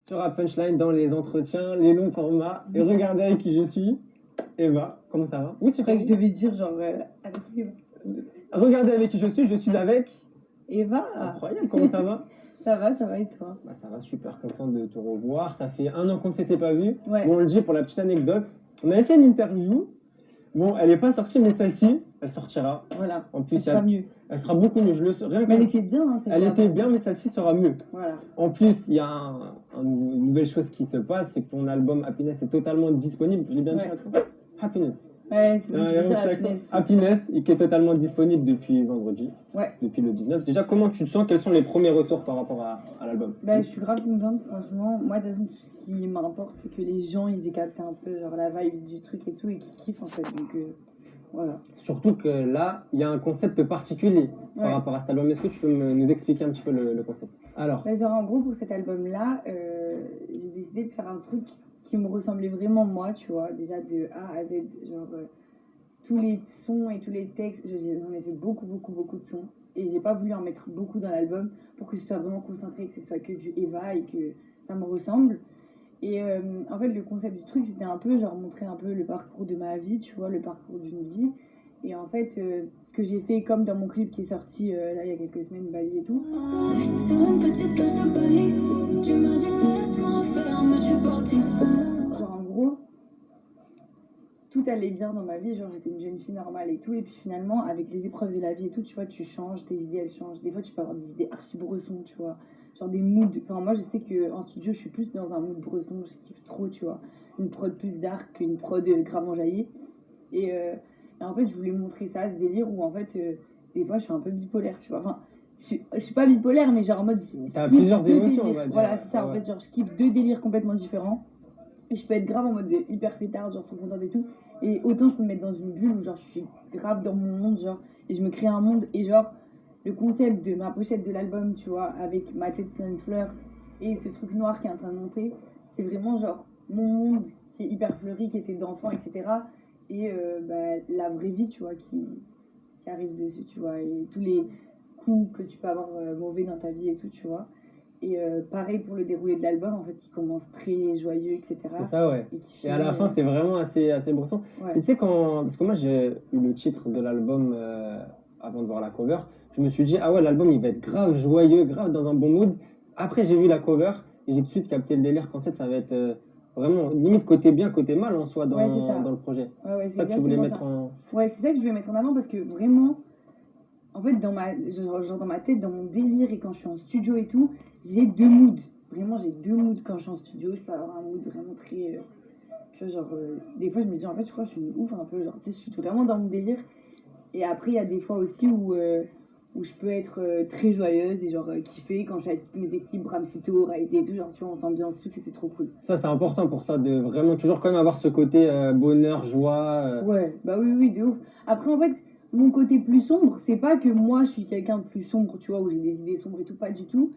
Sur la punchline, dans les entretiens, les longs formats, et regardez avec qui je suis. Eva, comment ça va? Oui, Je croyais que je devais dire genre avec Eva. Regardez avec qui je suis avec. Eva. Incroyable, comment ça va? Ça va et toi? Bah, ça va, super content de te revoir. Ça fait 1 an qu'on ne s'était pas vu. Ouais. Bon, on le dit pour la petite anecdote. On avait fait une interview. Bon, elle n'est pas sortie, mais celle-ci, elle sortira. Voilà. En plus, elle sera mieux. Elle sera beaucoup mieux, je le sais. Rien Mais elle était bien, hein, elle était bien, mais celle-ci sera mieux. Voilà. En plus, il y a une nouvelle chose qui se passe, c'est que ton album Happiness est totalement disponible. Je l'ai bien dit l'accent. Happiness. Ouais, c'est bon, tu veux dire Happiness. Happiness, qui est totalement disponible depuis vendredi. Ouais. Depuis le 19. Déjà, comment tu te sens? Quels sont les premiers retours par rapport à l'album? Bah, je suis grave contente, franchement. Moi, de toute façon, tout ce qui m'importe, c'est que les gens, ils aient capté un peu genre la vibe du truc et tout, et qu'ils kiffent en fait. Donc, voilà. Surtout que là, il y a un concept particulier par rapport à cet album. Est-ce que tu peux nous expliquer un petit peu le concept? Alors. Bah, genre, en gros, pour cet album-là, j'ai décidé de faire un truc qui me ressemblait vraiment moi, tu vois, déjà de A à Z, genre tous les sons et tous les textes, j'en ai fait beaucoup de sons, et j'ai pas voulu en mettre beaucoup dans l'album pour que ce soit vraiment concentré, que ce soit que du Eva et que ça me ressemble. Et en fait, le concept du truc, c'était un peu genre montrer un peu le parcours de ma vie, tu vois, le parcours d'une vie. Et en fait, ce que j'ai fait, comme dans mon clip qui est sorti là il y a quelques semaines, Bali et tout. Sur une petite plage de Bali, tu m'as dit laisse-moi faire, mais je suis partie. Genre en gros, tout allait bien dans ma vie, genre j'étais une jeune fille normale et tout. Et puis finalement, avec les épreuves de la vie et tout, tu vois, tu changes, tes idées elles changent. Des fois, tu peux avoir des idées archi bressons, tu vois. Genre des moods. Enfin, moi je sais qu'en studio, je suis plus dans un mood bresson, je kiffe trop, tu vois. Une prod plus dark qu'une prod grave enjaillée. Et en fait, je voulais montrer ça, ce délire où en fait, des fois, je suis un peu bipolaire, tu vois. Enfin, je suis pas bipolaire, mais genre en mode. T'as plusieurs émotions, on va dire. Voilà, c'est ça. En fait, genre, je kiffe deux délires complètement différents. Et je peux être grave en mode hyper fêtard, genre trop contente et tout. Et autant je peux me mettre dans une bulle où genre je suis grave dans mon monde, genre, et je me crée un monde. Et genre, le concept de ma pochette de l'album, tu vois, avec ma tête pleine de fleurs et ce truc noir qui est en train de monter, c'est vraiment genre mon monde qui est hyper fleuri, qui était d'enfant, etc. Et la vraie vie, tu vois, qui arrive dessus, tu vois, et tous les coups que tu peux avoir mauvais dans ta vie et tout, tu vois. Et pareil pour le déroulé de l'album, en fait, qui commence très joyeux, etc. C'est ça, ouais. Et à la fin, c'est vraiment assez bresson. Ouais. Tu sais, parce que moi, j'ai eu le titre de l'album avant de voir la cover, je me suis dit, ah ouais, l'album, il va être grave joyeux, grave dans un bon mood. Après, j'ai vu la cover et j'ai tout de suite capté le délire qu'en fait, ça va être vraiment limite côté bien, côté mal en soi dans le projet. Ouais, c'est ça que tu voulais mettre en... Ouais, c'est ça que je voulais mettre en avant parce que vraiment, en fait, dans ma tête, dans mon délire et quand je suis en studio et tout, j'ai deux moods. Vraiment, j'ai deux moods quand je suis en studio. Je peux avoir un mood vraiment très... tu vois, genre... des fois, je me dis, en fait, je crois que je suis une ouf un peu. Genre, tu sais, je suis vraiment dans mon délire. Et après, il y a des fois aussi où je peux être très joyeuse et genre kiffer quand je suis avec mes équipes, Bramsito, Raïté et tout. Genre, tu vois, on s'ambiance tous et c'est trop cool. Ça, c'est important pour toi de vraiment toujours quand même avoir ce côté bonheur, joie. Ouais, bah oui, de ouf. Après, en fait... Mon côté plus sombre, c'est pas que moi je suis quelqu'un de plus sombre, tu vois, où j'ai des idées sombres et tout, pas du tout.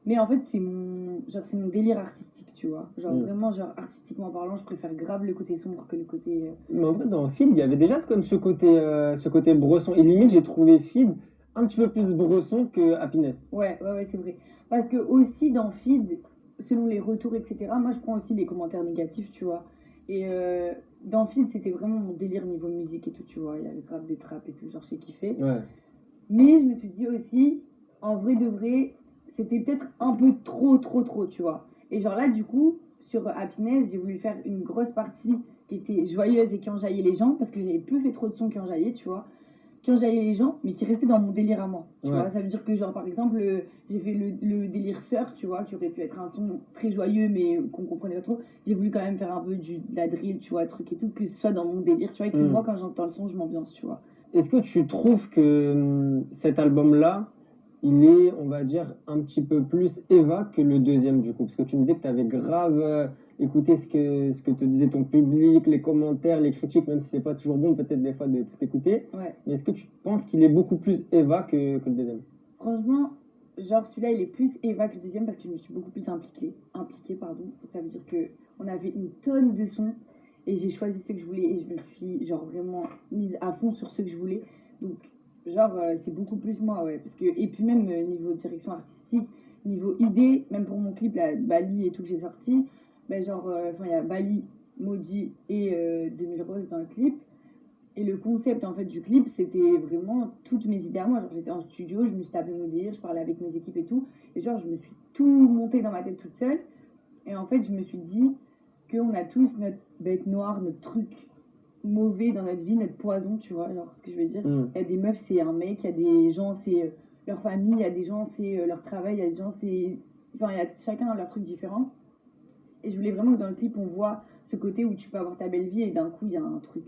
Mais en fait, c'est mon délire artistique, tu vois. Genre vraiment, genre artistiquement parlant, je préfère grave le côté sombre que le côté. Mais en vrai, dans Feed, il y avait déjà comme ce côté bresson. Et limite, j'ai trouvé Feed un petit peu plus bresson que Happiness. Ouais, c'est vrai. Parce que aussi dans Feed, selon les retours, etc., moi je prends aussi les commentaires négatifs, tu vois. Et dans Feed, c'était vraiment mon délire niveau musique et tout, tu vois. Il y avait grave des traps et tout, genre j'ai kiffé. Ouais. Mais je me suis dit aussi, en vrai de vrai, c'était peut-être un peu trop, tu vois. Et genre là, du coup, sur Happiness, j'ai voulu faire une grosse partie qui était joyeuse et qui enjaillait les gens, parce que j'avais plus fait trop de sons qui enjaillaient, tu vois. Qui enjaillaient les gens, mais qui restaient dans mon délire à moi, tu vois. Ça veut dire que, genre, par exemple, j'ai fait le délire sœur, tu vois, qui aurait pu être un son très joyeux, mais qu'on comprenait pas trop. J'ai voulu quand même faire un peu de la drill, tu vois, truc et tout, que ce soit dans mon délire, tu vois, et que moi, quand j'entends le son, je m'ambiance, tu vois. Est-ce que tu trouves que cet album-là, il est, on va dire, un petit peu plus Eva que le deuxième du coup? Parce que tu me disais que tu avais grave écouté ce que te disait ton public, les commentaires, les critiques, même si c'est pas toujours bon peut-être des fois de tout écouter. Ouais. Mais est-ce que tu penses qu'il est beaucoup plus Eva que le deuxième? Franchement, genre celui-là, il est plus Eva que le deuxième parce que je me suis beaucoup plus impliquée. Ça veut dire qu'on avait une tonne de sons et j'ai choisi ceux que je voulais et je me suis genre vraiment mise à fond sur ceux que je voulais. Donc, genre, c'est beaucoup plus moi, ouais. Parce que, et puis même niveau direction artistique, niveau idée, même pour mon clip, là, Bali et tout que j'ai sorti, ben genre, il y a Bali, Maudit et 2000 Roses dans le clip. Et le concept en fait du clip, c'était vraiment toutes mes idées à moi. Genre j'étais en studio, je me suis tapé mon délire, je parlais avec mes équipes et tout. Et genre je me suis tout monté dans ma tête toute seule. Et en fait je me suis dit qu'on a tous notre bête noire, notre truc mauvais dans notre vie, notre poison, tu vois, genre ce que je veux dire. Il y a des meufs, c'est un mec, il y a des gens, c'est leur famille, il y a des gens, c'est leur travail, il y a des gens, c'est... Enfin, il y a chacun leur truc différent. Et je voulais vraiment que dans le clip, on voit ce côté où tu peux avoir ta belle vie et d'un coup, il y a un truc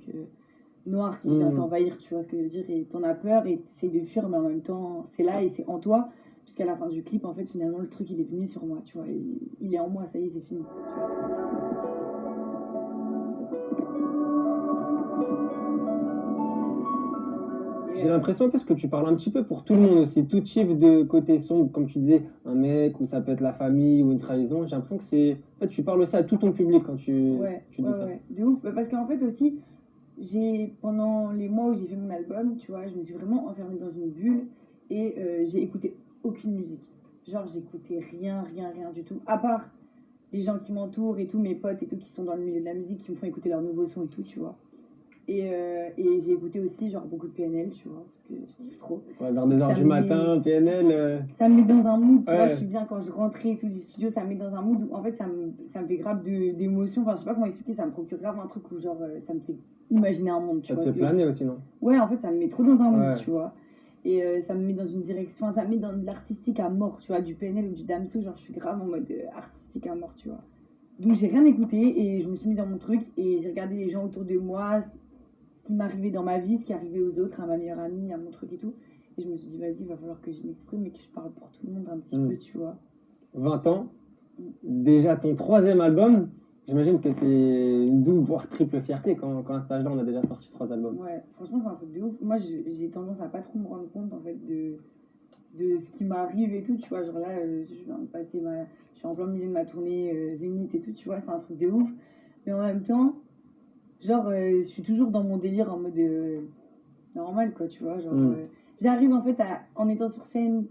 noir qui vient t'envahir, tu vois ce que je veux dire, et t'en as peur et t'essayes de fuir, mais en même temps, c'est là et c'est en toi. Jusqu'à la fin du clip, en fait, finalement, le truc, il est venu sur moi, tu vois, et il est en moi, ça y est, c'est fini. Tu vois. J'ai l'impression que tu parles un petit peu pour tout le monde aussi, tout type de côté sombre, comme tu disais, un mec, ou ça peut être la famille, ou une trahison. J'ai l'impression que c'est... En fait, tu parles aussi à tout ton public quand tu dis ça. Ouais, de ouf. Parce qu'en fait aussi, pendant les mois où j'ai fait mon album, tu vois, je me suis vraiment enfermée dans une bulle et j'ai écouté aucune musique. Genre, j'écoutais rien du tout. À part les gens qui m'entourent et tout, mes potes et tout, qui sont dans le milieu de la musique, qui me font écouter leurs nouveaux sons et tout, tu vois. Et j'ai écouté aussi genre beaucoup de PNL, tu vois, parce que je kiffe trop. Ouais, vers des heures du matin, PNL. Ça me met dans un mood, tu vois, je suis bien quand je rentrais et tout du studio, ça me met dans un mood où en fait ça me fait grave d'émotions, enfin je sais pas comment expliquer, ça me procure grave un truc où genre ça me fait imaginer un monde, tu vois. Ça te fait planer aussi, non? Ouais, en fait ça me met trop dans un mood, tu vois. Et ça me met dans une direction, ça me met dans de l'artistique à mort, tu vois, du PNL ou du Damso, genre je suis grave en mode artistique à mort, tu vois. Donc j'ai rien écouté et je me suis mis dans mon truc et j'ai regardé les gens autour de moi, ce qui m'arrivait dans ma vie, ce qui arrivait aux autres, à ma meilleure amie, à mon truc et tout. Et je me suis dit, vas-y, il va falloir que je m'exprime et que je parle pour tout le monde un petit peu, tu vois. 20 ans, déjà ton 3e album, j'imagine que c'est une double, voire triple fierté quand à cet âge-là, on a déjà sorti 3 albums. Ouais, franchement, c'est un truc de ouf. Moi, j'ai tendance à pas trop me rendre compte, en fait, de ce qui m'arrive et tout, tu vois. Genre là, je viens de passer je suis en plein milieu de ma tournée Zénith et tout, tu vois, c'est un truc de ouf. Mais en même temps, genre, je suis toujours dans mon délire en mode normal, quoi, tu vois. Genre, j'arrive en fait en étant sur scène,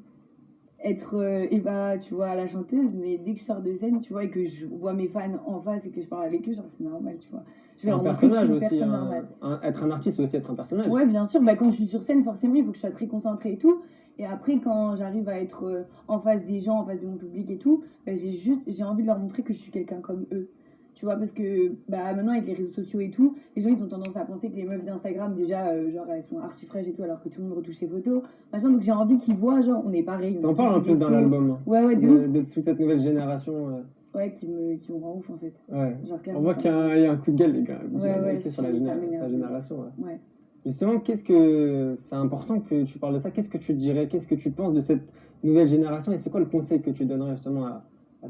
être Eva, tu vois, la chanteuse, mais dès que je sors de scène, tu vois, et que je vois mes fans en face et que je parle avec eux, genre, c'est normal, tu vois. Je vais leur montrer que je suis une personne normale. Être un artiste, c'est aussi être un personnage. Ouais, bien sûr, bah, quand je suis sur scène, forcément, il faut que je sois très concentrée et tout. Et après, quand j'arrive à être en face des gens, en face de mon public et tout, bah, j'ai envie de leur montrer que je suis quelqu'un comme eux. Tu vois, parce que bah, maintenant, avec les réseaux sociaux et tout, les gens, ils ont tendance à penser que les meufs d'Instagram, déjà, genre, elles sont archi fraîches et tout, alors que tout le monde retouche ses photos. Machin, donc j'ai envie qu'ils voient, genre, on est pareil. T'en parles un peu dans l'album. Ouais, de toute cette nouvelle génération. Ouais, qui me rend ouf, en fait. Ouais. Genre, on voit qu'il y a un coup de gueule, les gars. Ouais, sur sa génération. Ouais. Justement, qu'est-ce que c'est important que tu parles de ça? Qu'est-ce que tu dirais? Qu'est-ce que tu penses de cette nouvelle génération? Et c'est quoi le conseil que tu donnerais justement à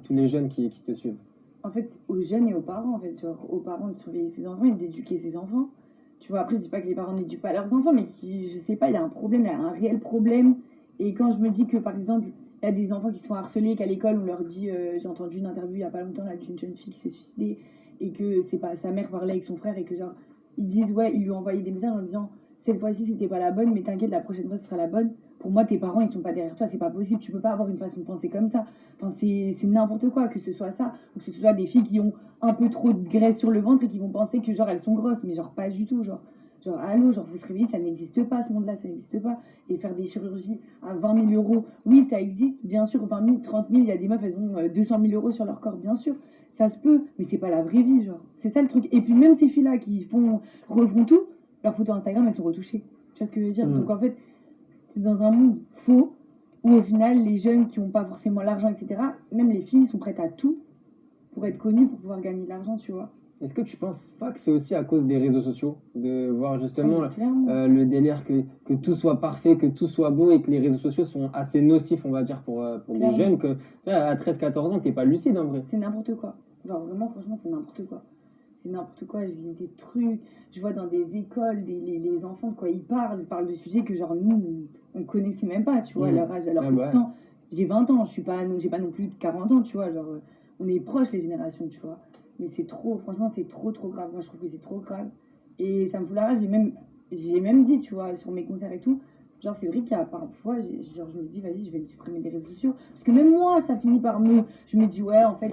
tous les jeunes qui te suivent? En fait, aux jeunes et aux parents, en fait, genre aux parents de surveiller ses enfants et d'éduquer ses enfants. Tu vois, après, je dis pas que les parents n'éduquent pas leurs enfants, mais je sais pas, il y a un problème, il y a un réel problème. Et quand je me dis que, par exemple, il y a des enfants qui se font harceler, qu'à l'école, on leur dit, j'ai entendu une interview il y a pas longtemps là d'une jeune fille qui s'est suicidée, et que c'est pas sa mère parlait avec son frère, et que genre, ils disent, ouais, ils lui ont envoyé des messages en disant, cette fois-ci, c'était pas la bonne, mais t'inquiète, la prochaine fois, ce sera la bonne. Pour moi, tes parents, ils sont pas derrière toi, c'est pas possible, tu peux pas avoir une façon de penser comme ça. Enfin, c'est n'importe quoi, que ce soit ça, ou que ce soit des filles qui ont un peu trop de graisse sur le ventre et qui vont penser que genre elles sont grosses, mais genre pas du tout, genre allô, genre faut se réveiller, ça n'existe pas, ce monde-là, ça n'existe pas. Et faire des chirurgies à 20 000 euros, oui, ça existe, bien sûr, 20 000, 30 000, il y a des meufs, elles ont 200 000 euros sur leur corps, bien sûr, ça se peut, mais c'est pas la vraie vie, genre, c'est ça le truc. Et puis même ces filles-là qui refont tout, leurs photos Instagram, elles sont retouchées, tu vois ce que je veux dire? Donc en fait, c'est dans un monde faux, où au final, les jeunes qui n'ont pas forcément l'argent, etc., même les filles sont prêtes à tout pour être connues, pour pouvoir gagner de l'argent, tu vois. Est-ce que tu penses pas que c'est aussi à cause des réseaux sociaux, de voir justement le délire que tout soit parfait, que tout soit beau et que les réseaux sociaux sont assez nocifs, on va dire, pour des jeunes que à 13-14 ans, t'es pas lucide en vrai. C'est n'importe quoi. Genre vraiment, franchement, c'est n'importe quoi. C'est n'importe quoi, je lis des trucs, je vois dans des écoles, les enfants de quoi ils parlent de sujets que genre nous, on connaissait même pas, tu vois, à leur âge. Alors pourtant, j'ai 20 ans, j'ai pas non plus de 40 ans, tu vois, genre on est proches les générations, tu vois. Mais c'est trop, franchement, c'est trop grave. Moi, je trouve que c'est trop grave. Et ça me fout la rage. J'ai même dit, tu vois, sur mes concerts et tout, Genre, c'est vrai qu'il y a parfois, genre, je me dis, vas-y, je vais me supprimer des réseaux sociaux. Parce que même moi, ça finit par me. Je me dis, ouais, en fait,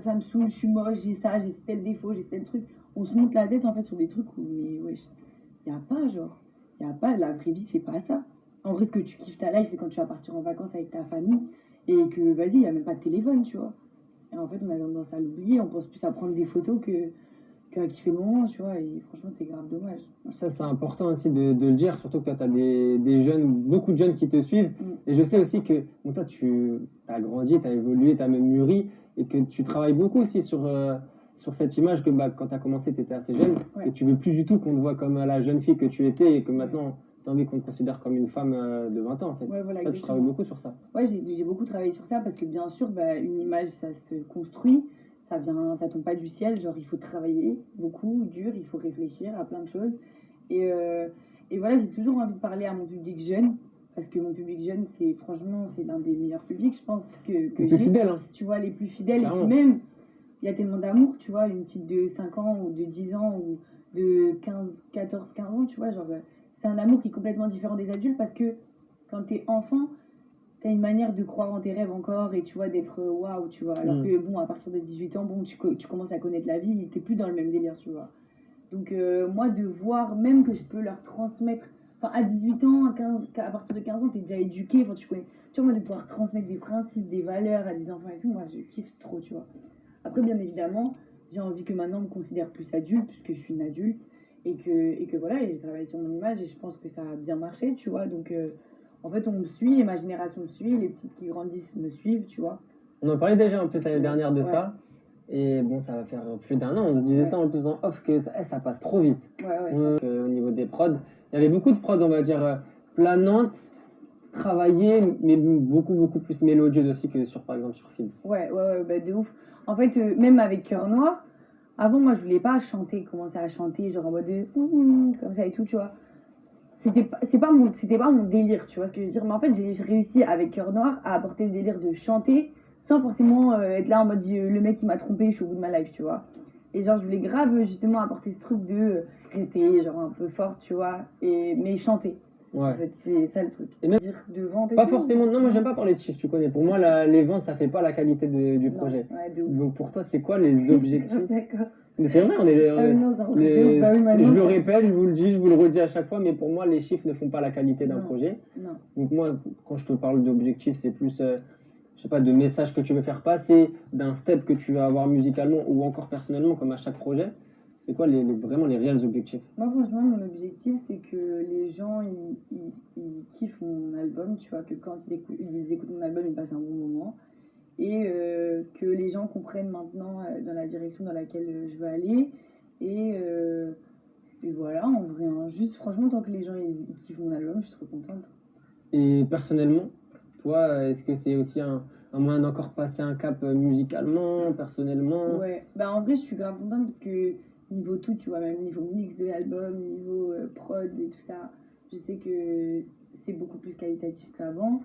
ça me saoule, je suis moche, j'ai ça, j'ai tel défaut, j'ai tel truc. On se monte la tête, en fait, sur des trucs où, mais wesh, y a pas, genre. Y a pas, la vraie vie, c'est pas ça. En vrai, ce que tu kiffes ta life, c'est quand tu vas partir en vacances avec ta famille et que, vas-y, y a même pas de téléphone, tu vois. Et en fait, on a tendance à l'oublier, on pense plus à prendre des photos qu'à kiffer le moment, tu vois. Et franchement, c'est grave dommage. Ça, c'est important aussi de le dire, surtout que toi, tu as des jeunes, beaucoup de jeunes qui te suivent. Et je sais aussi que bon, toi, tu as grandi, tu as évolué, tu as même mûri, et que tu travailles beaucoup aussi sur cette image que bah, quand tu as commencé, tu étais assez jeune, Ouais. et tu veux plus du tout qu'on te voit comme la jeune fille que tu étais, et que maintenant, tu as envie qu'on te considère comme une femme de 20 ans, en fait. Ouais, voilà, Toi, tu travailles beaucoup sur ça. Ouais, j'ai beaucoup travaillé sur ça parce que bien sûr, bah, une image, ça se construit, ça tombe pas du ciel. Genre, il faut travailler beaucoup, dur, il faut réfléchir à plein de choses. Et voilà, j'ai toujours envie de parler à mon public jeune parce que mon public jeune, c'est franchement, c'est l'un des meilleurs publics, je pense, que Les plus j'ai. fidèles, hein. Tu vois, les plus fidèles. Clairement. Et puis même, il y a tellement d'amour, tu vois, une petite de 5 ans ou de 10 ans ou de 14, 15 ans, tu vois, genre, c'est un amour qui est complètement différent des adultes parce que quand t'es enfant, t'as une manière de croire en tes rêves encore et tu vois, d'être waouh, tu vois. Alors que bon, à partir de 18 ans, bon, tu commences à connaître la vie, t'es plus dans le même délire, tu vois. Donc, moi, de voir même que je peux leur transmettre, enfin, à 18 ans, à partir de 15 ans, t'es déjà éduqué, enfin, tu vois, moi, de pouvoir transmettre des principes, des valeurs à des enfants et tout, moi, je kiffe trop, tu vois. Après, bien évidemment, j'ai envie que maintenant on me considère plus adulte, puisque je suis une adulte, et que voilà, et j'ai travaillé sur mon image, et je pense que ça a bien marché, tu vois. Donc, en fait, on me suit, et ma génération me suit, les petites qui grandissent me suivent, tu vois. On en parlait déjà en plus l'année dernière de Ouais. ça. Et bon, ça va faire plus d'un an. On se disait ça en plus en off que ça passe trop vite. Ouais, Au niveau des prods, il y avait beaucoup de prods, on va dire, planantes, travaillées, mais beaucoup plus mélodieuses aussi que sur, par exemple, sur film. Ouais, bah, de ouf. En fait, même avec Cœur Noir, avant, moi, je voulais pas chanter, commencer à chanter, genre en mode comme ça et tout, tu vois. C'était pas mon délire, tu vois ce que je veux dire. Mais en fait, j'ai réussi avec Cœur Noir à apporter le délire de chanter sans forcément être là en mode le mec qui m'a trompé, je suis au bout de ma life, tu vois. Et genre, je voulais grave justement apporter ce truc de rester genre un peu forte, tu vois, mais chanter. Ouais. En fait, c'est ça le truc. Et même, dire de vente et pas tout. forcément, non, moi j'aime pas parler de chiffres, tu connais. Pour moi, les ventes, ça fait pas la qualité du projet. Ouais, de ouf. Donc pour toi, c'est quoi les objectifs? D'accord. Mais c'est vrai, on est. Ah oui, non, c'est un truc de ouf. Bah oui, maintenant, je le ça- répète, je vous le dis, je vous le redis à chaque fois, mais pour moi, les chiffres ne font pas la qualité d'un Non. projet. Non. Donc moi, quand je te parle d'objectifs, c'est plus, je sais pas, de messages que tu veux faire passer, d'un step que tu vas avoir musicalement ou encore personnellement, comme à chaque projet. C'est quoi vraiment les réels objectifs? Moi, franchement, mon objectif, c'est que les gens, ils kiffent mon album, tu vois, que quand ils écoutent mon album, ils passent un bon moment. Et que les gens comprennent maintenant dans la direction dans laquelle je veux aller. Et voilà, en vrai, hein, juste franchement, tant que les gens ils kiffent mon album, je suis trop contente. Et personnellement, toi, est-ce que c'est aussi un moyen d'encore passer un cap musicalement, personnellement? Ouais, bah en vrai, je suis grave contente parce que niveau tout, tu vois, même niveau mix de l'album, niveau prod et tout ça, je sais que c'est beaucoup plus qualitatif qu'avant.